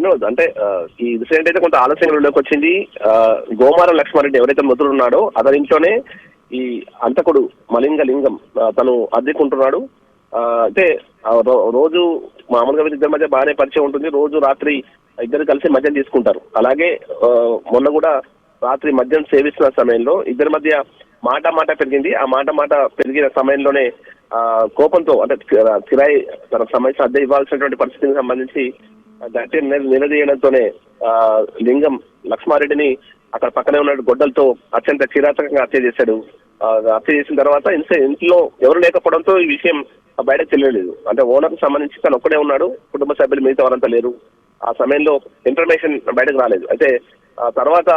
వినోద్ అంటే ఈ ఇన్సిడెంట్ అయితే కొంత ఆలస్యంలోకి వచ్చింది. గోమారం లక్ష్మారెడ్డి ఎవరైతే మృతుడు ఉన్నాడో అతని ఇంట్లోనే ఈ అంతకుడు మలింగ లింగం తను అద్దెకుంటున్నాడు. అయితే రోజు మామూలుగా ఇద్దరి మధ్య బాగానే పరిచయం ఉంటుంది. రోజు రాత్రి ఇద్దరు కలిసి మద్యం తీసుకుంటారు. అలాగే మొన్న కూడా రాత్రి మద్యం సేవిస్తున్న సమయంలో ఇద్దరి మధ్య మాట పెరిగింది. ఆ మాట పెరిగిన సమయంలోనే కోపంతో అంటే కిరాయి తనకు సంబంధించిన అద్దె ఇవ్వాల్సినటువంటి పరిస్థితికి సంబంధించి గట్టి నిలదీయడంతోనే లింగం లక్ష్మారెడ్డిని అక్కడ పక్కనే ఉన్న గొడ్డలతో అత్యంత కిరాతకంగా హత్య చేశాడు. హత్య చేసిన తర్వాత ఇంట్లో ఎవరు లేకపోవడంతో ఈ విషయం బయటకు తెలియలేదు. అంటే ఓనర్కు సంబంధించి తను ఒక్కడే ఉన్నాడు, కుటుంబ సభ్యులు మిగతా వారంతా లేరు. ఆ సమయంలో ఇన్ఫర్మేషన్ బయటకు రాలేదు. అయితే తర్వాత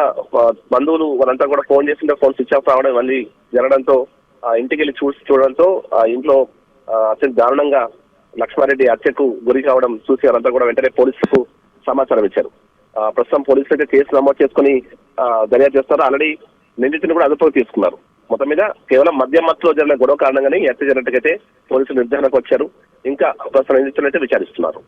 బంధువులు వారంతా కూడా ఫోన్ చేస్తుంటే ఫోన్ స్విచ్ ఆఫ్ రావడం మళ్ళీ జరగడంతో ఇంటికి వెళ్ళి చూడడంతో ఇంట్లో అత్యంత దారుణంగా లక్ష్మారెడ్డి హత్యకు గురి కావడం చూసి వారంతా కూడా వెంటనే పోలీసులకు సమాచారం ఇచ్చారు. ప్రస్తుతం పోలీసులు అయితే కేసు నమోదు చేసుకుని దర్యాప్తు చేస్తున్నారు. ఆల్రెడీ నిందితుని కూడా అదుపులోకి తీసుకున్నారు. మొత్తం మీద కేవలం మద్యం మత్తులో జరిగిన గొడవ కారణంగానే ఈ హత్య జరిగినట్టుగైతే పోలీసులు నిర్ధారణకు వచ్చారు. ఇంకా ప్రస్తుతం నిందితులు అయితే విచారిస్తున్నారు.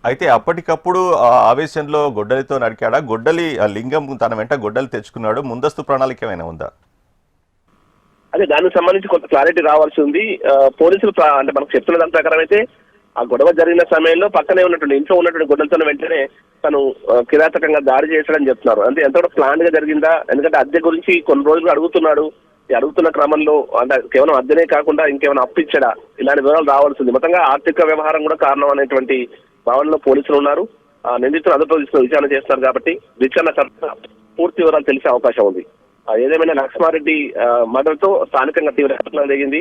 అయితే అప్పటికప్పుడు ఆవేశంలో గొడ్డలితో నరికాడా? గొడ్డలి లింగం తన వెంట గొడ్డలి తెచ్చుకున్నాడు. ముందస్తు ప్రణాళిక ఏమైనా ఉందా? అదే దానికి సంబంధించి కొంత క్లారిటీ రావాల్సి ఉంది. పోలీసులు అంటే మనకు చెప్తున్న దాని ప్రకారం అయితే ఆ గొడవ జరిగిన సమయంలో పక్కనే ఉన్నటువంటి ఇంట్లో ఉన్నటువంటి గొడ్డలతో వెంటనే తను కిరాతకంగా దాడి చేశాడని చెప్తున్నారు. అంటే ఎంత కూడా ప్లాన్ గా జరిగిందా? ఎందుకంటే అద్దె గురించి కొన్ని రోజులు అడుగుతున్నాడు. అడుగుతున్న క్రమంలో అంటే కేవలం అద్దెనే కాకుండా ఇంకేమైనా అప్పిచ్చాడా, ఇలాంటి వివరాలు రావాల్సింది. మొత్తంగా ఆర్థిక వ్యవహారం కూడా కారణం అనేటువంటి భావనలో పోలీసులు ఉన్నారు. నిందితులు అదుపులో తీసుకుని విచారణ చేస్తున్నారు కాబట్టి విచారణ తర్వాత పూర్తి వివరాలు తెలిసే అవకాశం ఉంది. ఏదేమైనా లక్ష్మారెడ్డి మర్డర్తో స్థానికంగా తీవ్ర ఘటన జరిగింది.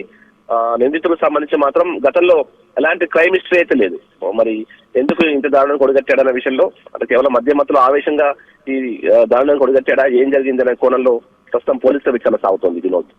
నిందితులకు సంబంధించి మాత్రం గతంలో ఎలాంటి క్రైమ్ హిస్టరీ అయితే లేదు. మరి ఎందుకు ఇంత దారుణం కొడిగట్టాడనే విషయంలో అంటే కేవలం మధ్యమత్తులో ఆవేశంగా ఈ దారుణం కొడిగట్టాడా, ఏం జరిగిందనే కోణంలో ప్రస్తుతం పోలీసుల విచారణ సాగుతోంది. వినోద్.